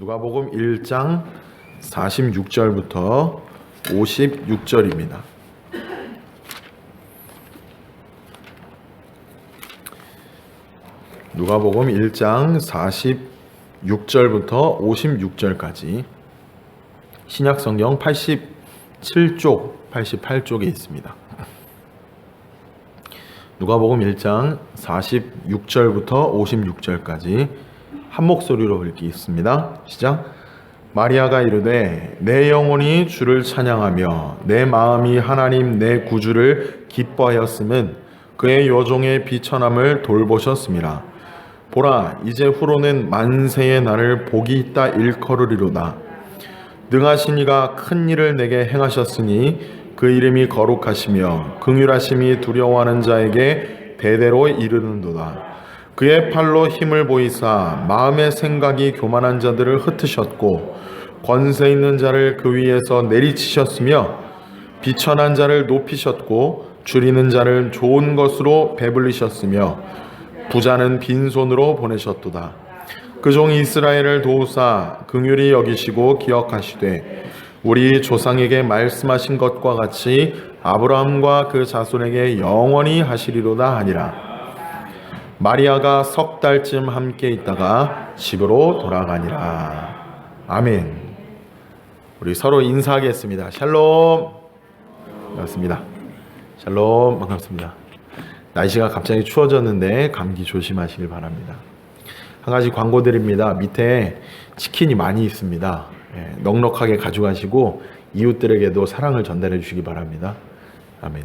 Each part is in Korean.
누가복음 1장 46절부터 56절입니다. 누가복음 1장 46절부터 56절까지 신약성경 87쪽, 88쪽에 있습니다. 누가복음 1장 46절부터 56절까지 한 목소리로 읽겠습니다. 시작. 마리아가 이르되 내 영혼이 주를 찬양하며 내 마음이 하나님 내 구주를 기뻐하였음은 그의 여종의 비천함을 돌보셨음이라. 보라, 이제 후로는 만세의 날을 복이 있다 일컬으리로다. 능하신 이가 큰 일을 내게 행하셨으니 그 이름이 거룩하시며 긍휼하심이 두려워하는 자에게 대대로 이르는도다. 그의 팔로 힘을 보이사 마음의 생각이 교만한 자들을 흩으셨고 권세 있는 자를 그 위에서 내리치셨으며 비천한 자를 높이셨고 줄이는 자를 좋은 것으로 배불리셨으며 부자는 빈손으로 보내셨도다. 그 종 이스라엘을 도우사 긍휼히 여기시고 기억하시되 우리 조상에게 말씀하신 것과 같이 아브라함과 그 자손에게 영원히 하시리로다 하니라. 마리아가 석 달쯤 함께 있다가 집으로 돌아가니라. 아멘. 우리 서로 인사하겠습니다. 샬롬. 반갑습니다. 샬롬. 반갑습니다. 날씨가 갑자기 추워졌는데 감기 조심하시길 바랍니다. 한 가지 광고 드립니다. 밑에 치킨이 많이 있습니다. 넉넉하게 가져가시고 이웃들에게도 사랑을 전달해 주시기 바랍니다. 아멘.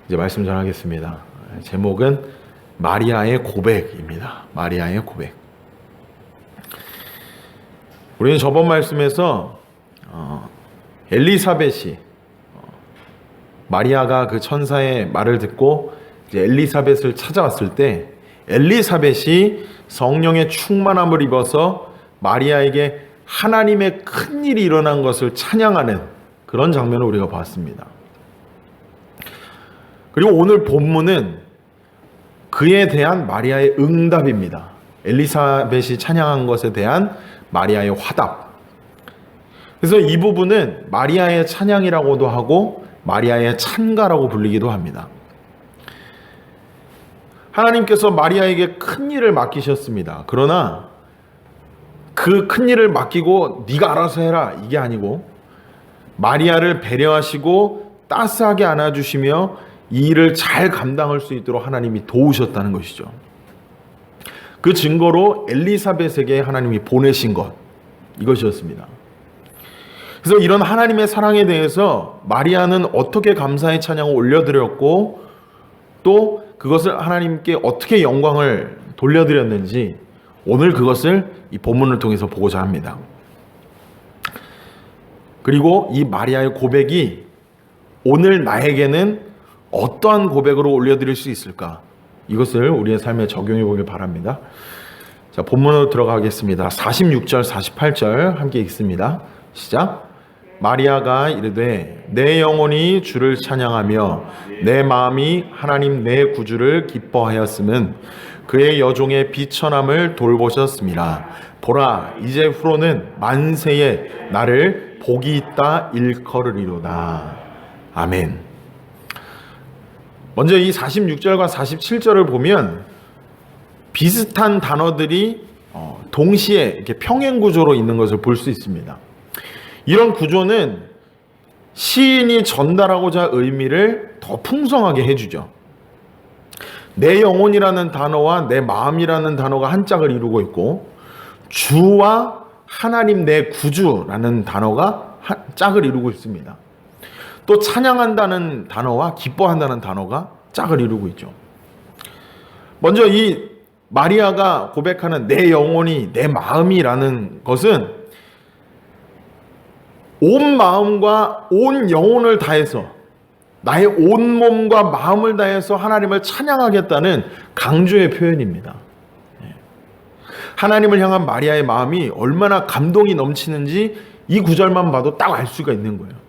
이제 말씀 전하겠습니다. 제목은 마리아의 고백입니다. 마리아의 고백. 우리는 저번 말씀에서 엘리사벳이 마리아가 그 천사의 말을 듣고 이제 엘리사벳을 찾아왔을 때 엘리사벳이 성령의 충만함을 입어서 마리아에게 하나님의 큰 일이 일어난 것을 찬양하는 그런 장면을 우리가 봤습니다. 그리고 오늘 본문은 그에 대한 마리아의 응답입니다. 엘리사벳이 찬양한 것에 대한 마리아의 화답. 그래서 이 부분은 마리아의 찬양이라고도 하고 마리아의 찬가라고 불리기도 합니다. 하나님께서 마리아에게 큰 일을 맡기셨습니다. 그러나 그 큰 일을 맡기고 네가 알아서 해라 이게 아니고 마리아를 배려하시고 따스하게 안아주시며 이 일을 잘 감당할 수 있도록 하나님이 도우셨다는 것이죠. 그 증거로 엘리사벳에게 하나님이 보내신 것, 이것이었습니다. 그래서 이런 하나님의 사랑에 대해서 마리아는 어떻게 감사의 찬양을 올려드렸고 또 그것을 하나님께 어떻게 영광을 돌려드렸는지 오늘 그것을 이 본문을 통해서 보고자 합니다. 그리고 이 마리아의 고백이 오늘 나에게는 어떠한 고백으로 올려드릴 수 있을까? 이것을 우리의 삶에 적용해 보길 바랍니다. 자, 본문으로 들어가겠습니다. 46절, 48절 함께 읽습니다. 시작. 마리아가 이르되 내 영혼이 주를 찬양하며 내 마음이 하나님 내 구주를 기뻐하였음은 그의 여종의 비천함을 돌보셨습니다. 보라, 이제 후로는 만세의 나를 복이 있다 일컬으리로다. 아멘. 먼저 이 46절과 47절을 보면 비슷한 단어들이 동시에 이렇게 평행 구조로 있는 것을 볼 수 있습니다. 이런 구조는 시인이 전달하고자 의미를 더 풍성하게 해주죠. 내 영혼이라는 단어와 내 마음이라는 단어가 한 짝을 이루고 있고 주와 하나님 내 구주라는 단어가 한 짝을 이루고 있습니다. 또 찬양한다는 단어와 기뻐한다는 단어가 짝을 이루고 있죠. 먼저 이 마리아가 고백하는 내 영혼이 내 마음이라는 것은 온 마음과 온 영혼을 다해서 나의 온 몸과 마음을 다해서 하나님을 찬양하겠다는 강조의 표현입니다. 하나님을 향한 마리아의 마음이 얼마나 감동이 넘치는지 이 구절만 봐도 딱 알 수가 있는 거예요.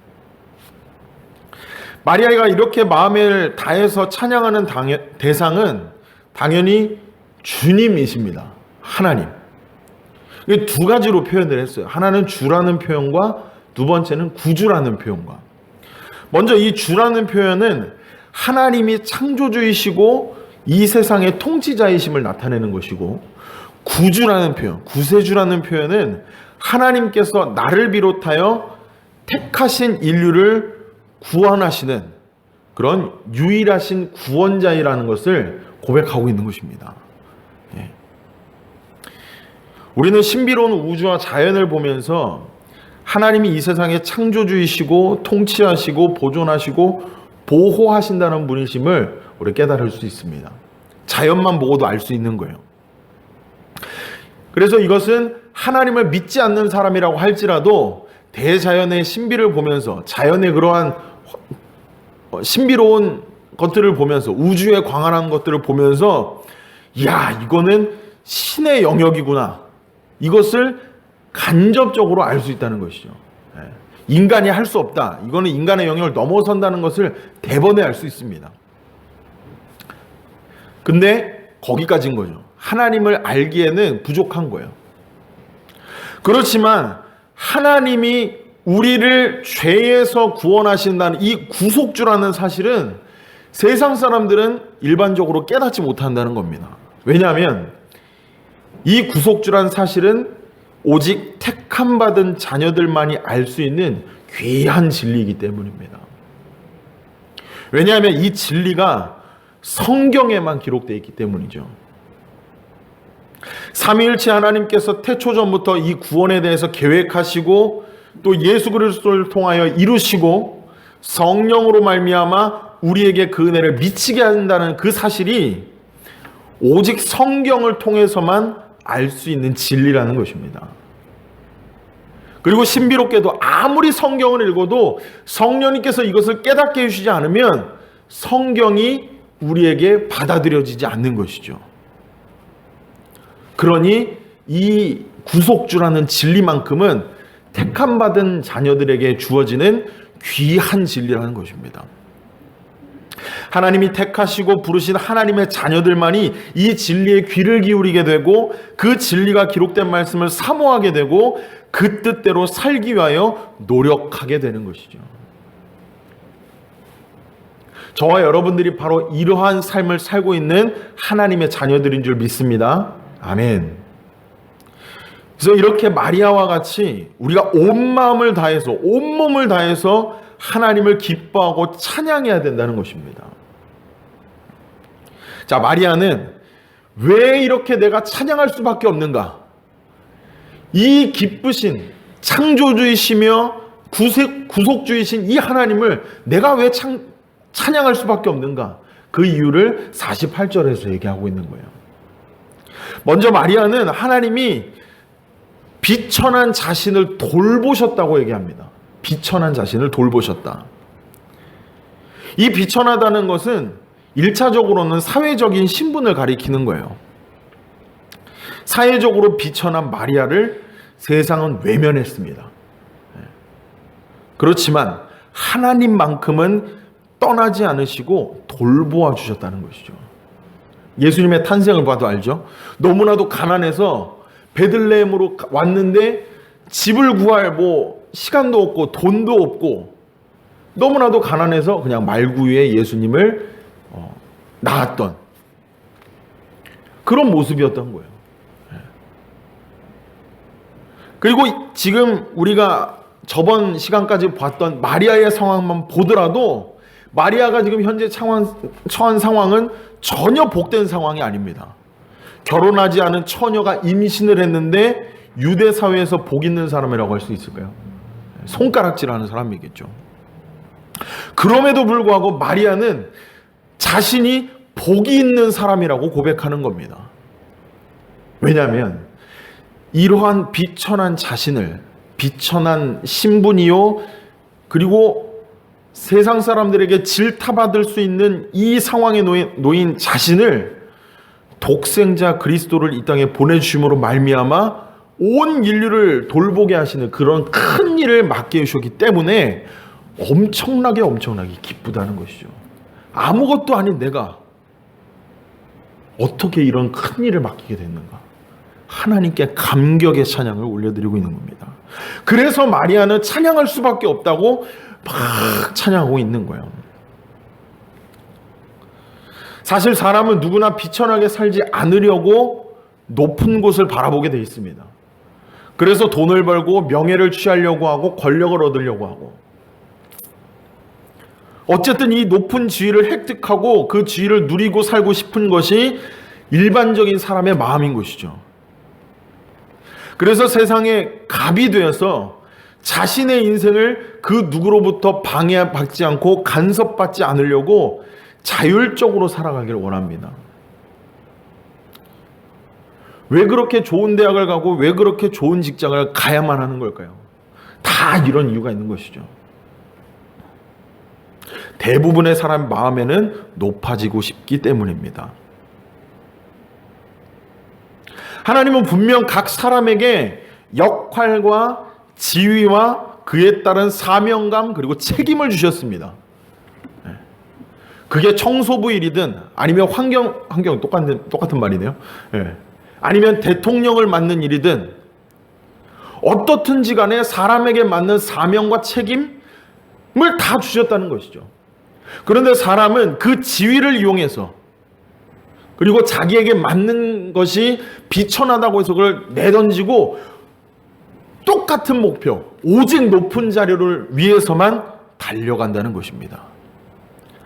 마리아가 이렇게 마음을 다해서 찬양하는 대상은 당연히 주님이십니다. 하나님. 두 가지로 표현을 했어요. 하나는 주라는 표현과 두 번째는 구주라는 표현과. 먼저 이 주라는 표현은 하나님이 창조주이시고 이 세상의 통치자이심을 나타내는 것이고, 구주라는 표현, 구세주라는 표현은 하나님께서 나를 비롯하여 택하신 인류를 구원하시는 그런 유일하신 구원자이라는 것을 고백하고 있는 것입니다. 우리는 신비로운 우주와 자연을 보면서 하나님이 이 세상의 창조주이시고 통치하시고 보존하시고 보호하신다는 분이심을 우리 깨달을 수 있습니다. 자연만 보고도 알 수 있는 거예요. 그래서 이것은 하나님을 믿지 않는 사람이라고 할지라도 대자연의 신비를 보면서, 자연의 그러한 신비로운 것들을 보면서, 우주의 광활한 것들을 보면서, 이야, 이거는 신의 영역이구나, 이것을 간접적으로 알 수 있다는 것이죠. 인간이 할 수 없다, 이거는 인간의 영역을 넘어선다는 것을 대번에 알 수 있습니다. 근데 거기까지인 거죠. 하나님을 알기에는 부족한 거예요. 그렇지만 하나님이 우리를 죄에서 구원하신다는 이 구속주라는 사실은 세상 사람들은 일반적으로 깨닫지 못한다는 겁니다. 왜냐하면 이 구속주라는 사실은 오직 택함받은 자녀들만이 알 수 있는 귀한 진리이기 때문입니다. 왜냐하면 이 진리가 성경에만 기록되어 있기 때문이죠. 삼위일체 하나님께서 태초전부터 이 구원에 대해서 계획하시고 또 예수 그리스도를 통하여 이루시고 성령으로 말미암아 우리에게 그 은혜를 미치게 한다는 그 사실이 오직 성경을 통해서만 알 수 있는 진리라는 것입니다. 그리고 신비롭게도 아무리 성경을 읽어도 성령님께서 이것을 깨닫게 해주시지 않으면 성경이 우리에게 받아들여지지 않는 것이죠. 그러니 이 구속주라는 진리만큼은 택함받은 자녀들에게 주어지는 귀한 진리라는 것입니다. 하나님이 택하시고 부르신 하나님의 자녀들만이 이 진리에 귀를 기울이게 되고 그 진리가 기록된 말씀을 사모하게 되고 그 뜻대로 살기 위하여 노력하게 되는 것이죠. 저와 여러분들이 바로 이러한 삶을 살고 있는 하나님의 자녀들인 줄 믿습니다. 아멘. 그래서 이렇게 마리아와 같이 우리가 온 마음을 다해서, 온 몸을 다해서 하나님을 기뻐하고 찬양해야 된다는 것입니다. 자, 마리아는 왜 이렇게 내가 찬양할 수밖에 없는가? 이 기쁘신 창조주이시며 구속주이신 이 하나님을 내가 왜 찬양할 수밖에 없는가? 그 이유를 48절에서 얘기하고 있는 거예요. 먼저 마리아는 하나님이 비천한 자신을 돌보셨다고 얘기합니다. 비천한 자신을 돌보셨다. 이 비천하다는 것은 1차적으로는 사회적인 신분을 가리키는 거예요. 사회적으로 비천한 마리아를 세상은 외면했습니다. 그렇지만 하나님만큼은 떠나지 않으시고 돌보아 주셨다는 것이죠. 예수님의 탄생을 봐도 알죠. 너무나도 가난해서 베들레헴으로 왔는데 집을 구할 시간도 없고 돈도 없고 너무나도 가난해서 그냥 말구유에 예수님을 낳았던 그런 모습이었던 거예요. 그리고 지금 우리가 저번 시간까지 봤던 마리아의 상황만 보더라도 마리아가 지금 현재 처한 상황은 전혀 복된 상황이 아닙니다. 결혼하지 않은 처녀가 임신을 했는데 유대 사회에서 복 있는 사람이라고 할 수 있을까요? 손가락질하는 사람이겠죠. 그럼에도 불구하고 마리아는 자신이 복이 있는 사람이라고 고백하는 겁니다. 왜냐하면 이러한 비천한 자신을, 비천한 신분이요, 그리고 세상 사람들에게 질타받을 수 있는 이 상황에 놓인 자신을 독생자 그리스도를 이 땅에 보내주심으로 말미암아 온 인류를 돌보게 하시는 그런 큰 일을 맡겨 주셨기 때문에 엄청나게 기쁘다는 것이죠. 아무것도 아닌 내가 어떻게 이런 큰 일을 맡기게 됐는가? 하나님께 감격의 찬양을 올려드리고 있는 겁니다. 그래서 마리아는 찬양할 수밖에 없다고 막 찬양하고 있는 거예요. 사실 사람은 누구나 비천하게 살지 않으려고 높은 곳을 바라보게 돼 있습니다. 그래서 돈을 벌고 명예를 취하려고 하고 권력을 얻으려고 하고, 어쨌든 이 높은 지위를 획득하고 그 지위를 누리고 살고 싶은 것이 일반적인 사람의 마음인 것이죠. 그래서 세상에 갑이 되어서 자신의 인생을 그 누구로부터 방해받지 않고 간섭받지 않으려고 자율적으로 살아가기를 원합니다. 왜 그렇게 좋은 대학을 가고 왜 그렇게 좋은 직장을 가야만 하는 걸까요? 다 이런 이유가 있는 것이죠. 대부분의 사람 마음에는 높아지고 싶기 때문입니다. 하나님은 분명 각 사람에게 역할과 지위와 그에 따른 사명감 그리고 책임을 주셨습니다. 그게 청소부 일이든 아니면 환경 똑같은 말이네요. 아니면 대통령을 맡는 일이든 어떻든지 간에 사람에게 맞는 사명과 책임을 다 주셨다는 것이죠. 그런데 사람은 그 지위를 이용해서 그리고 자기에게 맞는 것이 비천하다고 해서 그걸 내던지고 똑같은 목표, 오직 높은 자료를 위해서만 달려간다는 것입니다.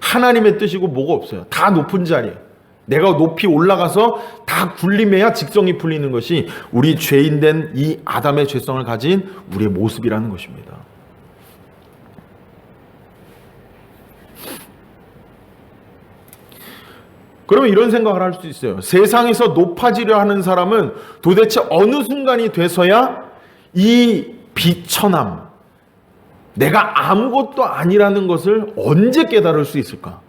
하나님의 뜻이고 뭐가 없어요. 다 높은 자리에 내가 높이 올라가서 다 군림해야 직성이 풀리는 것이 우리 죄인된 이 아담의 죄성을 가진 우리의 모습이라는 것입니다. 그러면 이런 생각을 할 수 있어요. 세상에서 높아지려 하는 사람은 도대체 어느 순간이 돼서야 이 비천함, 내가 아무것도 아니라는 것을 언제 깨달을 수 있을까?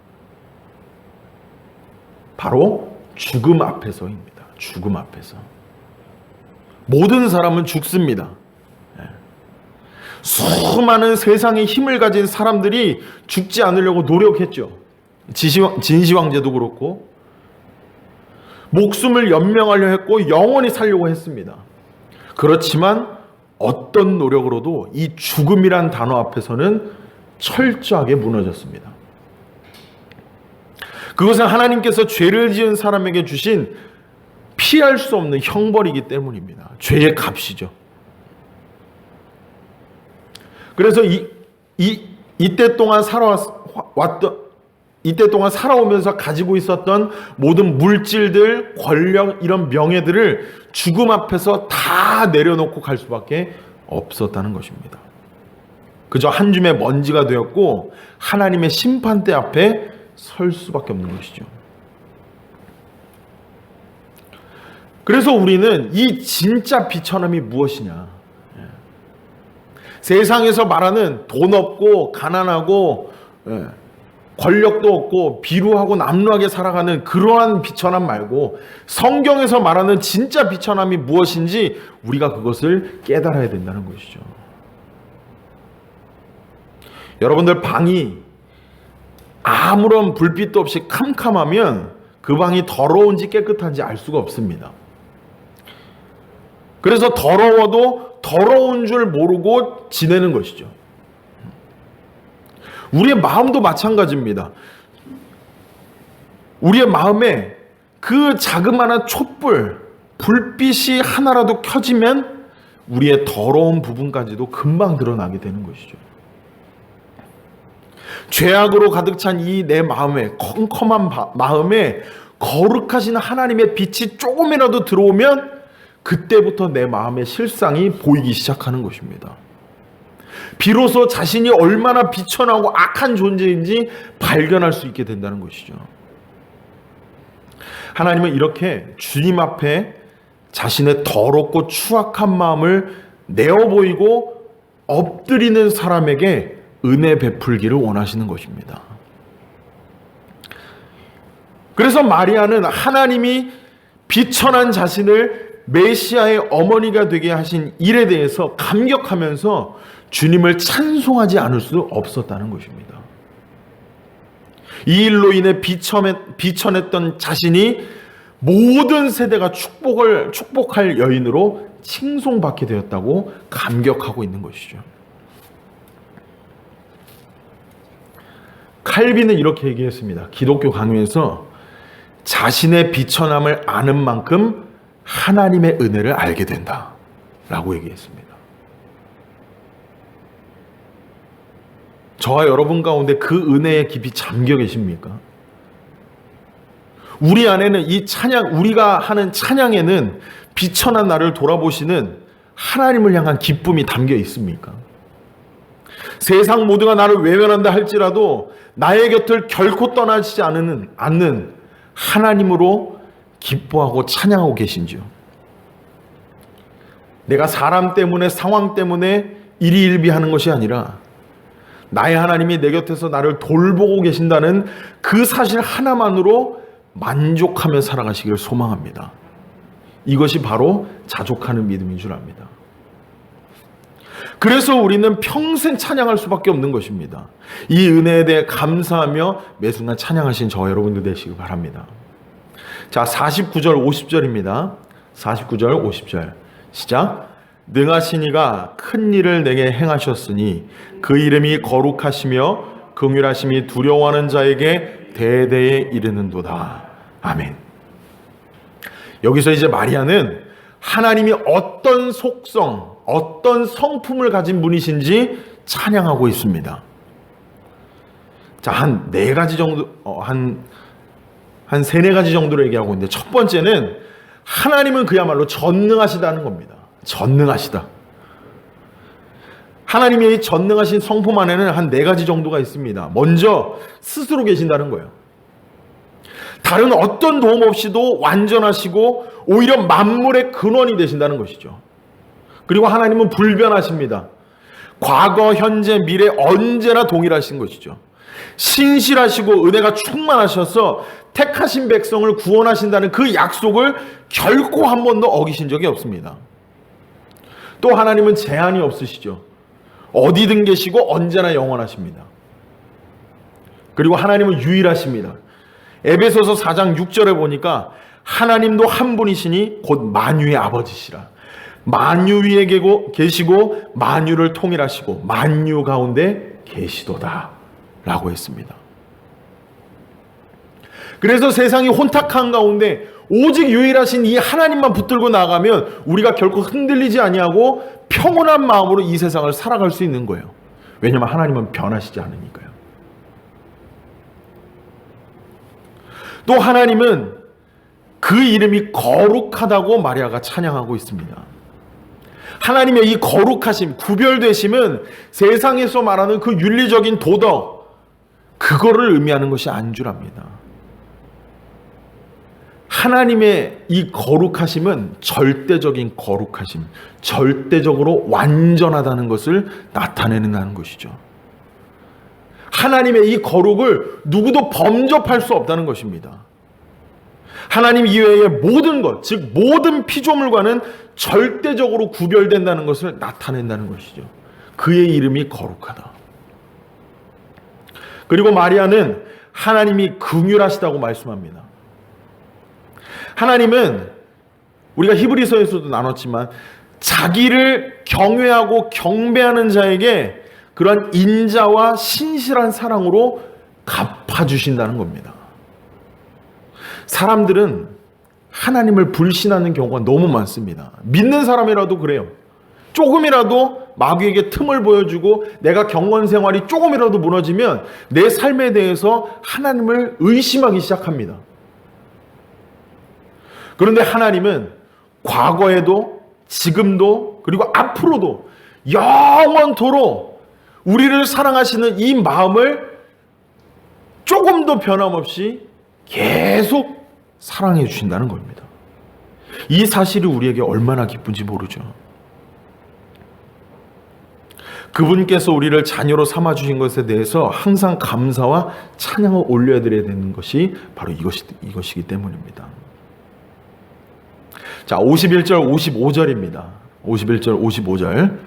바로 죽음 앞에서입니다. 죽음 앞에서. 모든 사람은 죽습니다. 수많은 세상의 힘을 가진 사람들이 죽지 않으려고 노력했죠. 진시황제도 그렇고 목숨을 연명하려 했고 영원히 살려고 했습니다. 그렇지만 어떤 노력으로도 이 죽음이란 단어 앞에서는 철저하게 무너졌습니다. 그것은 하나님께서 죄를 지은 사람에게 주신 피할 수 없는 형벌이기 때문입니다. 죄의 값이죠. 그래서 이때 동안 살아오면서 가지고 있었던 모든 물질들, 권력, 이런 명예들을 죽음 앞에서 다 내려놓고 갈 수밖에 없었다는 것입니다. 그저 한 줌의 먼지가 되었고 하나님의 심판대 앞에 설 수밖에 없는 것이죠. 그래서 우리는 이 진짜 비천함이 무엇이냐? 세상에서 말하는 돈 없고 가난하고 권력도 없고 비루하고 남루하게 살아가는 그러한 비천함 말고 성경에서 말하는 진짜 비천함이 무엇인지 우리가 그것을 깨달아야 된다는 것이죠. 여러분들 방이 아무런 불빛도 없이 캄캄하면 그 방이 더러운지 깨끗한지 알 수가 없습니다. 그래서 더러워도 더러운 줄 모르고 지내는 것이죠. 우리의 마음도 마찬가지입니다. 우리의 마음에 그 자그마한 촛불, 불빛이 하나라도 켜지면 우리의 더러운 부분까지도 금방 드러나게 되는 것이죠. 죄악으로 가득 찬 이 내 마음에, 컴컴한 마음에 거룩하신 하나님의 빛이 조금이라도 들어오면 그때부터 내 마음의 실상이 보이기 시작하는 것입니다. 비로소 자신이 얼마나 비천하고 악한 존재인지 발견할 수 있게 된다는 것이죠. 하나님은 이렇게 주님 앞에 자신의 더럽고 추악한 마음을 내어보이고 엎드리는 사람에게 은혜 베풀기를 원하시는 것입니다. 그래서 마리아는 하나님이 비천한 자신을 메시아의 어머니가 되게 하신 일에 대해서 감격하면서 주님을 찬송하지 않을 수 없었다는 것입니다. 이 일로 인해 비천했던 자신이 모든 세대가 축복할 여인으로 칭송받게 되었다고 감격하고 있는 것이죠. 칼빈은 이렇게 얘기했습니다. 기독교 강요에서 자신의 비천함을 아는 만큼 하나님의 은혜를 알게 된다 라고 얘기했습니다. 저와 여러분 가운데 그 은혜에 깊이 잠겨 계십니까? 우리 안에는 이 찬양, 우리가 하는 찬양에는 비천한 나를 돌아보시는 하나님을 향한 기쁨이 담겨 있습니까? 세상 모두가 나를 외면한다 할지라도 나의 곁을 결코 떠나지 않는 하나님으로 기뻐하고 찬양하고 계신지요? 내가 사람 때문에, 상황 때문에 일희일비하는 것이 아니라 나의 하나님이 내 곁에서 나를 돌보고 계신다는 그 사실 하나만으로 만족하며 살아가시기를 소망합니다. 이것이 바로 자족하는 믿음인 줄 압니다. 그래서 우리는 평생 찬양할 수밖에 없는 것입니다. 이 은혜에 대해 감사하며 매 순간 찬양하신 저와 여러분들 되시기 바랍니다. 자, 49절 50절입니다. 49절 50절 시작. 능하신 이가 큰 일을 내게 행하셨으니 그 이름이 거룩하시며 긍휼하심이 두려워하는 자에게 대대에 이르는도다. 아멘. 여기서 이제 마리아는 하나님이 어떤 속성, 어떤 성품을 가진 분이신지 찬양하고 있습니다. 자, 한 네 가지 정도, 한 세네 가지 정도로 얘기하고 있는데, 첫 번째는 하나님은 그야말로 전능하시다는 겁니다. 전능하시다. 하나님의 이 전능하신 성품 안에는 한 네 가지 정도가 있습니다. 먼저 스스로 계신다는 거예요. 다른 어떤 도움 없이도 완전하시고 오히려 만물의 근원이 되신다는 것이죠. 그리고 하나님은 불변하십니다. 과거, 현재, 미래 언제나 동일하신 것이죠. 신실하시고 은혜가 충만하셔서 택하신 백성을 구원하신다는 그 약속을 결코 한 번도 어기신 적이 없습니다. 또 하나님은 제한이 없으시죠. 어디든 계시고 언제나 영원하십니다. 그리고 하나님은 유일하십니다. 에베소서 4장 6절에 보니까 하나님도 한 분이시니 곧 만유의 아버지시라. 만유 위에 계시고 만유를 통일하시고 만유 가운데 계시도다 라고 했습니다. 그래서 세상이 혼탁한 가운데 오직 유일하신 이 하나님만 붙들고 나가면 우리가 결코 흔들리지 아니하고 평온한 마음으로 이 세상을 살아갈 수 있는 거예요. 왜냐하면 하나님은 변하시지 않으니까요. 또 하나님은 그 이름이 거룩하다고 마리아가 찬양하고 있습니다. 하나님의 이 거룩하심, 구별되심은 세상에서 말하는 그 윤리적인 도덕, 그거를 의미하는 것이 아닌 줄 압니다. 하나님의 이 거룩하심은 절대적인 거룩하심, 절대적으로 완전하다는 것을 나타내는 것이죠. 하나님의 이 거룩을 누구도 범접할 수 없다는 것입니다. 하나님 이외의 모든 것, 즉 모든 피조물과는 절대적으로 구별된다는 것을 나타낸다는 것이죠. 그의 이름이 거룩하다. 그리고 마리아는 하나님이 긍휼하시다고 말씀합니다. 하나님은 우리가 히브리서에서도 나눴지만 자기를 경외하고 경배하는 자에게 그러한 인자와 신실한 사랑으로 갚아주신다는 겁니다. 사람들은 하나님을 불신하는 경우가 너무 많습니다. 믿는 사람이라도 그래요. 조금이라도 마귀에게 틈을 보여주고 내가 경건 생활이 조금이라도 무너지면 내 삶에 대해서 하나님을 의심하기 시작합니다. 그런데 하나님은 과거에도 지금도 그리고 앞으로도 영원토록 우리를 사랑하시는 이 마음을 조금도 변함없이 계속 사랑해 주신다는 겁니다. 이 사실이 우리에게 얼마나 기쁜지 모르죠. 그분께서 우리를 자녀로 삼아주신 것에 대해서 항상 감사와 찬양을 올려드려야 되는 것이 바로 이것이기 때문입니다. 자, 51절 55절입니다. 51절 55절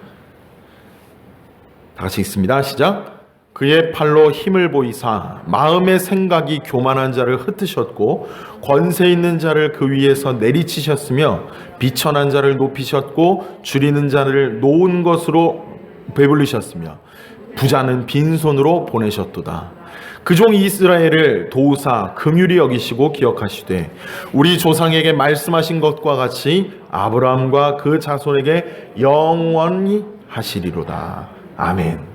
다 같이 읽습니다. 시작. 그의 팔로 힘을 보이사 마음의 생각이 교만한 자를 흩으셨고 권세 있는 자를 그 위에서 내리치셨으며 비천한 자를 높이셨고 줄이는 자를 놓은 것으로 배불리셨으며 부자는 빈손으로 보내셨도다. 그 종 이스라엘을 도우사 긍휼히 여기시고 기억하시되 우리 조상에게 말씀하신 것과 같이 아브라함과 그 자손에게 영원히 하시리로다. 아멘.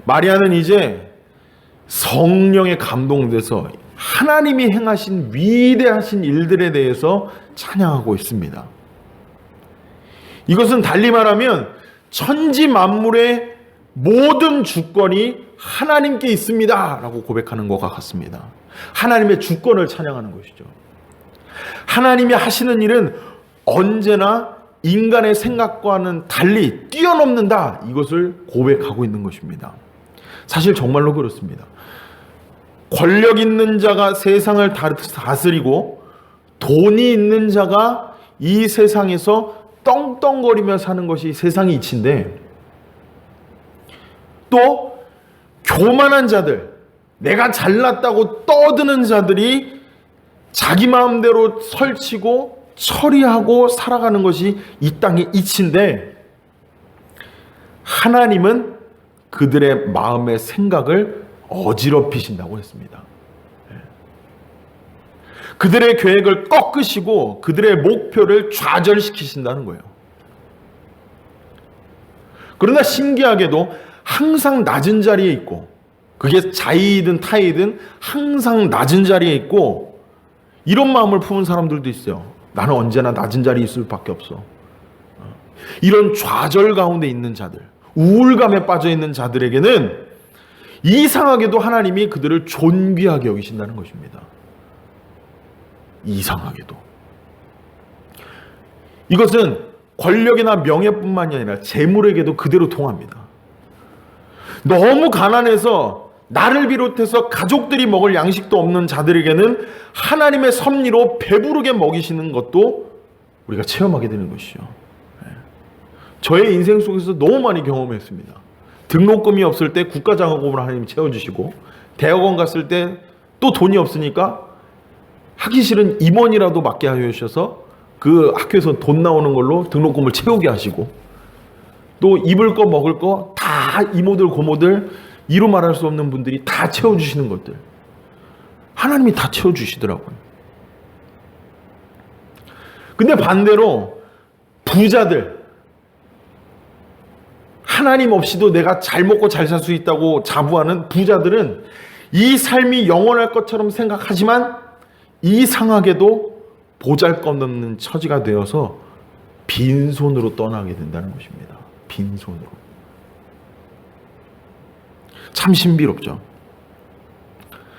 마리아는 이제 성령에 감동돼서 하나님이 행하신 위대하신 일들에 대해서 찬양하고 있습니다. 이것은 달리 말하면 천지 만물의 모든 주권이 하나님께 있습니다 라고 고백하는 것과 같습니다. 하나님의 주권을 찬양하는 것이죠. 하나님이 하시는 일은 언제나 인간의 생각과는 달리 뛰어넘는다, 이것을 고백하고 있는 것입니다. 사실 정말로 그렇습니다. 권력 있는 자가 세상을 다스리고 돈이 있는 자가 이 세상에서 떵떵거리며 사는 것이 세상의 이치인데, 또 교만한 자들, 내가 잘났다고 떠드는 자들이 자기 마음대로 설치고 처리하고 살아가는 것이 이 땅의 이치인데, 하나님은 그들의 마음의 생각을 어지럽히신다고 했습니다. 그들의 계획을 꺾으시고 그들의 목표를 좌절시키신다는 거예요. 그러나 신기하게도 항상 낮은 자리에 있고, 그게 자의이든 타의이든 항상 낮은 자리에 있고, 이런 마음을 품은 사람들도 있어요. 나는 언제나 낮은 자리에 있을 수밖에 없어. 이런 좌절 가운데 있는 자들, 우울감에 빠져 있는 자들에게는 이상하게도 하나님이 그들을 존귀하게 여기신다는 것입니다. 이상하게도. 이것은 권력이나 명예뿐만이 아니라 재물에게도 그대로 통합니다. 너무 가난해서 나를 비롯해서 가족들이 먹을 양식도 없는 자들에게는 하나님의 섭리로 배부르게 먹이시는 것도 우리가 체험하게 되는 것이죠. 저의 인생 속에서 너무 많이 경험했습니다. 등록금이 없을 때 국가장학금으로 하나님이 채워주시고, 대학원 갔을 때 또 돈이 없으니까 하기 싫은 임원이라도 맡게 하셔서 그 학교에서 돈 나오는 걸로 등록금을 채우게 하시고, 또 입을 거 먹을 거 다 이모들 고모들 이루 말할 수 없는 분들이 다 채워주시는 것들, 하나님이 다 채워주시더라고요. 근데 반대로 부자들, 하나님 없이도 내가 잘 먹고 잘 살 수 있다고 자부하는 부자들은 이 삶이 영원할 것처럼 생각하지만 이상하게도 보잘것없는 처지가 되어서 빈손으로 떠나게 된다는 것입니다. 빈손으로. 참 신비롭죠.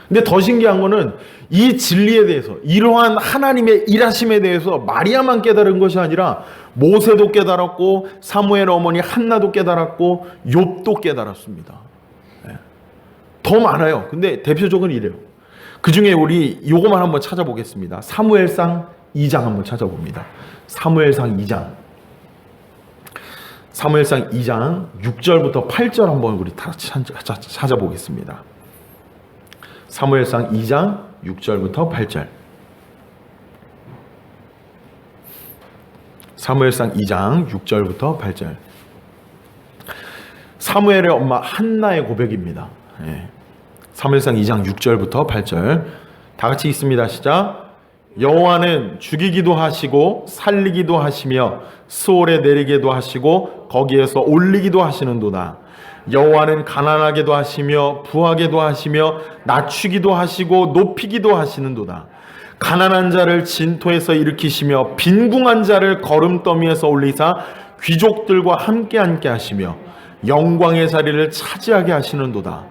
근데 더 신기한 거는 이 진리에 대해서, 이러한 하나님의 일하심에 대해서 마리아만 깨달은 것이 아니라 모세도 깨달았고, 사무엘 어머니 한나도 깨달았고, 욥도 깨달았습니다. 더 많아요. 근데 대표적으로 이래요. 그 중에 우리 요거만 한번 찾아보겠습니다. 사무엘상 2장 한번 찾아봅니다. 사무엘상 2장. 사무엘상 2장 6절부터 8절 한번 우리 다 찾아보겠습니다. 사무엘상 2장 6절부터 8절. 사무엘상 2장 6절부터 8절. 사무엘의 엄마 한나의 고백입니다. 사무엘상 2장 6절부터 8절. 다 같이 읽습니다. 시작. 여호와는 죽이기도 하시고 살리기도 하시며 스올에 내리게도 하시고 거기에서 올리기도 하시는도다. 여호와는 가난하게도 하시며 부하게도 하시며 낮추기도 하시고 높이기도 하시는도다. 가난한 자를 진토에서 일으키시며 빈궁한 자를 거름더미에서 올리사 귀족들과 함께 앉게 하시며 영광의 자리를 차지하게 하시는도다.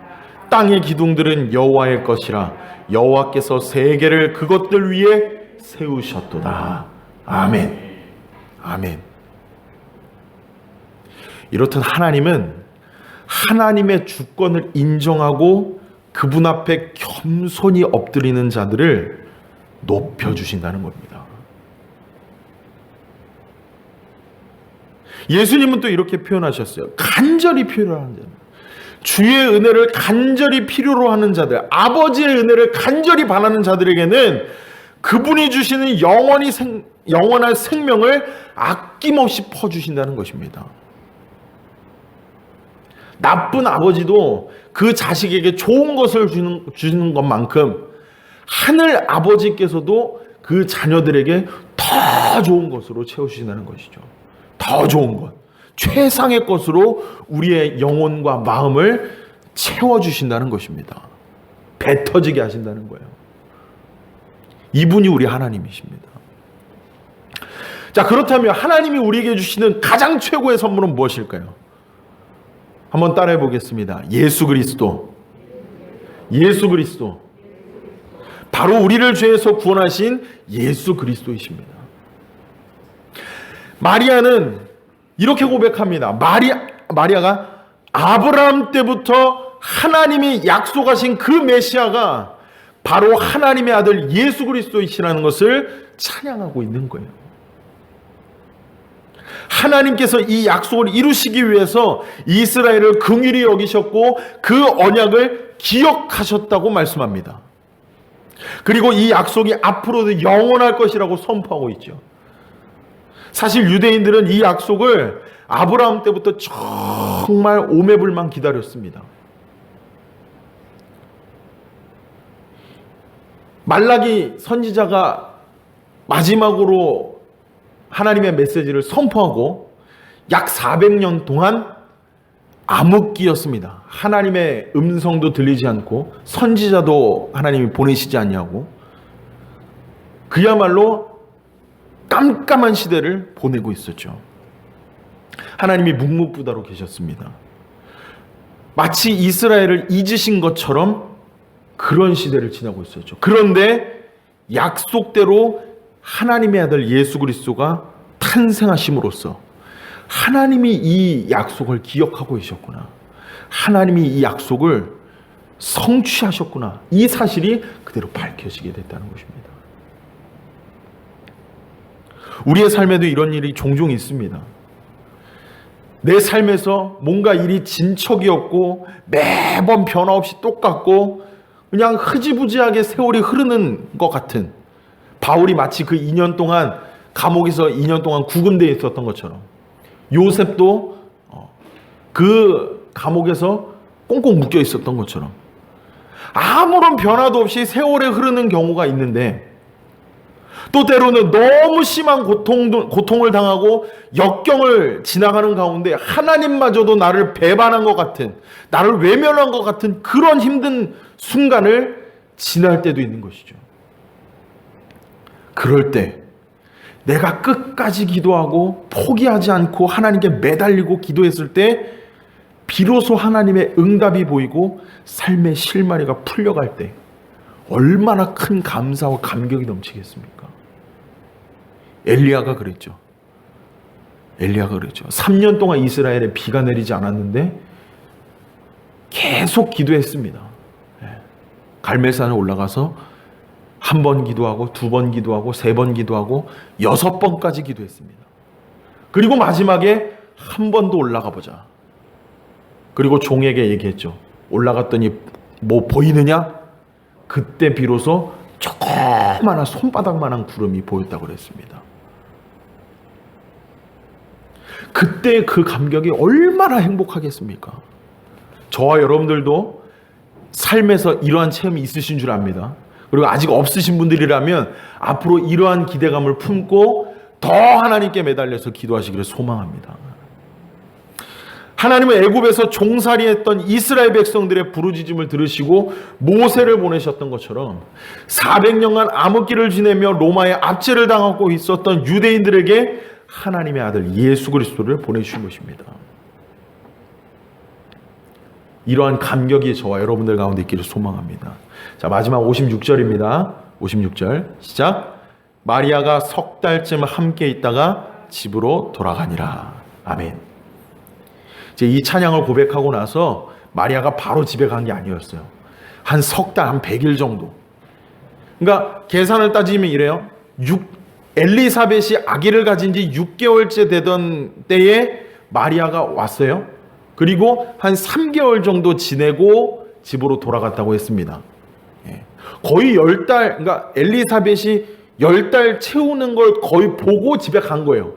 땅의 기둥들은 여호와의 것이라 여호와께서 세계를 그것들 위에 세우셨도다. 아멘. 아멘. 이렇듯 하나님은 하나님의 주권을 인정하고 그분 앞에 겸손히 엎드리는 자들을 높여주신다는 겁니다. 예수님은 또 이렇게 표현하셨어요. 간절히 필요로 하는 자들, 주의 은혜를 간절히 필요로 하는 자들, 아버지의 은혜를 간절히 바라는 자들에게는 그분이 주시는 영원한 생명을 아낌없이 퍼주신다는 것입니다. 나쁜 아버지도 그 자식에게 좋은 것을 주는 것만큼 하늘 아버지께서도 그 자녀들에게 더 좋은 것으로 채우신다는 것이죠. 더 좋은 것, 최상의 것으로 우리의 영혼과 마음을 채워주신다는 것입니다. 배 터지게 하신다는 거예요. 이분이 우리 하나님이십니다. 자, 그렇다면 하나님이 우리에게 주시는 가장 최고의 선물은 무엇일까요? 한번 따라해 보겠습니다. 예수 그리스도. 예수 그리스도. 바로 우리를 죄에서 구원하신 예수 그리스도이십니다. 마리아는 이렇게 고백합니다. 마리아가 아브라함 때부터 하나님이 약속하신 그 메시아가 바로 하나님의 아들 예수 그리스도이시라는 것을 찬양하고 있는 거예요. 하나님께서 이 약속을 이루시기 위해서 이스라엘을 긍휼히 여기셨고 그 언약을 기억하셨다고 말씀합니다. 그리고 이 약속이 앞으로도 영원할 것이라고 선포하고 있죠. 사실 유대인들은 이 약속을 아브라함 때부터 정말 오매불만 기다렸습니다. 말라기 선지자가 마지막으로 하나님의 메시지를 선포하고 약 400년 동안 암흑기였습니다. 하나님의 음성도 들리지 않고 선지자도 하나님이 보내시지 않냐고 그야말로 깜깜한 시대를 보내고 있었죠. 하나님이 묵묵부다로 계셨습니다. 마치 이스라엘을 잊으신 것처럼 그런 시대를 지나고 있었죠. 그런데 약속대로 하나님의 아들 예수 그리스도가 탄생하심으로써 하나님이 이 약속을 기억하고 계셨구나. 하나님이 이 약속을 성취하셨구나. 이 사실이 그대로 밝혀지게 됐다는 것입니다. 우리의 삶에도 이런 일이 종종 있습니다. 내 삶에서 뭔가 일이 진척이 없고 매번 변화 없이 똑같고 그냥 흐지부지하게 세월이 흐르는 것 같은, 바울이 마치 그 2년 동안 감옥에서 2년 동안 구금되어 있었던 것처럼 요셉도 그 감옥에서 꽁꽁 묶여 있었던 것처럼 아무런 변화도 없이 세월이 흐르는 경우가 있는데, 또 때로는 너무 심한 고통을 당하고 역경을 지나가는 가운데 하나님마저도 나를 배반한 것 같은, 나를 외면한 것 같은 그런 힘든 순간을 지날 때도 있는 것이죠. 그럴 때 내가 끝까지 기도하고 포기하지 않고 하나님께 매달리고 기도했을 때 비로소 하나님의 응답이 보이고 삶의 실마리가 풀려갈 때 얼마나 큰 감사와 감격이 넘치겠습니까? 엘리야가 그랬죠. 3년 동안 이스라엘에 비가 내리지 않았는데 계속 기도했습니다. 갈멜산에 올라가서 한 번 기도하고 2번 기도하고 3번 기도하고 6번까지 기도했습니다. 그리고 마지막에 한 번 더 올라가 보자. 그리고 종에게 얘기했죠. 올라갔더니 뭐 보이느냐? 그때 비로소 조그마한 손바닥만한 구름이 보였다고 그랬습니다. 그때 그 감격이 얼마나 행복하겠습니까? 저와 여러분들도 삶에서 이러한 체험이 있으신 줄 압니다. 그리고 아직 없으신 분들이라면 앞으로 이러한 기대감을 품고 더 하나님께 매달려서 기도하시기를 소망합니다. 하나님은 애굽에서 종살이했던 이스라엘 백성들의 부르짖음을 들으시고 모세를 보내셨던 것처럼 400년간 암흑기를 지내며 로마의 압제를 당하고 있었던 유대인들에게 하나님의 아들 예수 그리스도를 보내주신 것입니다. 이러한 감격이 저와 여러분들 가운데 있기를 소망합니다. 자, 마지막 56절입니다. 56절 시작. 마리아가 석 달쯤 함께 있다가 집으로 돌아가니라. 아멘. 이제 이 찬양을 고백하고 나서 마리아가 바로 집에 간 게 아니었어요. 한 석 달, 한 100일 정도. 그러니까 계산을 따지면 이래요. 엘리사벳이 아기를 가진 지 6개월째 되던 때에 마리아가 왔어요. 그리고 한 3개월 정도 지내고 집으로 돌아갔다고 했습니다. 거의 10달, 그러니까 엘리사벳이 10달 채우는 걸 거의 보고 집에 간 거예요.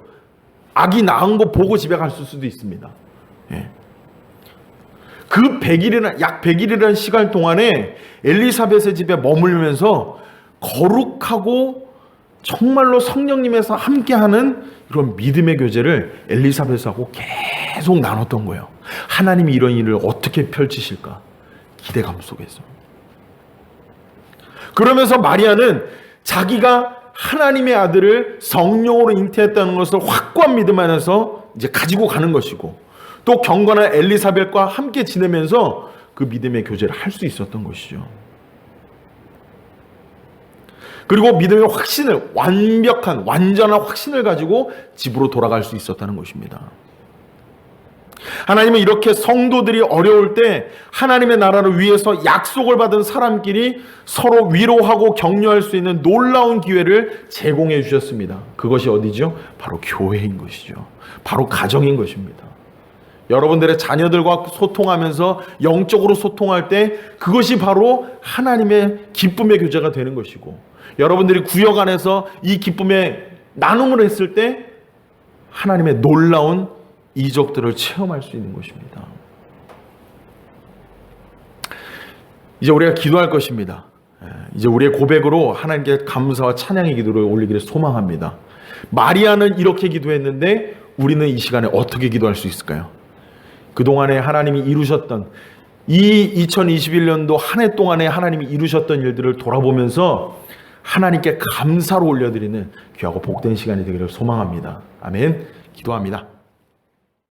아기 낳은 거 보고 집에 갔을 수도 있습니다. 그 100일이나, 약 100일이라는 시간 동안에 엘리사벳의 집에 머물면서 거룩하고 정말로 성령님에서 함께하는 이런 믿음의 교제를 엘리사벳하고 계속 나눴던 거예요. 하나님이 이런 일을 어떻게 펼치실까? 기대감 속에서. 그러면서 마리아는 자기가 하나님의 아들을 성령으로 잉태했다는 것을 확고한 믿음 안에서 이제 가지고 가는 것이고, 또 경건한 엘리사벳과 함께 지내면서 그 믿음의 교제를 할 수 있었던 것이죠. 그리고 믿음의 확신을, 완전한 확신을 가지고 집으로 돌아갈 수 있었다는 것입니다. 하나님은 이렇게 성도들이 어려울 때 하나님의 나라를 위해서 약속을 받은 사람끼리 서로 위로하고 격려할 수 있는 놀라운 기회를 제공해 주셨습니다. 그것이 어디죠? 바로 교회인 것이죠. 바로 가정인 것입니다. 여러분들의 자녀들과 소통하면서 영적으로 소통할 때 그것이 바로 하나님의 기쁨의 교제가 되는 것이고, 여러분들이 구역 안에서 이 기쁨의 나눔을 했을 때 하나님의 놀라운 이적들을 체험할 수 있는 것입니다. 이제 우리가 기도할 것입니다. 이제 우리의 고백으로 하나님께 감사와 찬양의 기도를 올리기를 소망합니다. 마리아는 이렇게 기도했는데 우리는 이 시간에 어떻게 기도할 수 있을까요? 그동안에 하나님이 이루셨던, 이 2021년도 한 해 동안에 하나님이 이루셨던 일들을 돌아보면서 하나님께 감사로 올려드리는 귀하고 복된 시간이 되기를 소망합니다. 아멘. 기도합니다.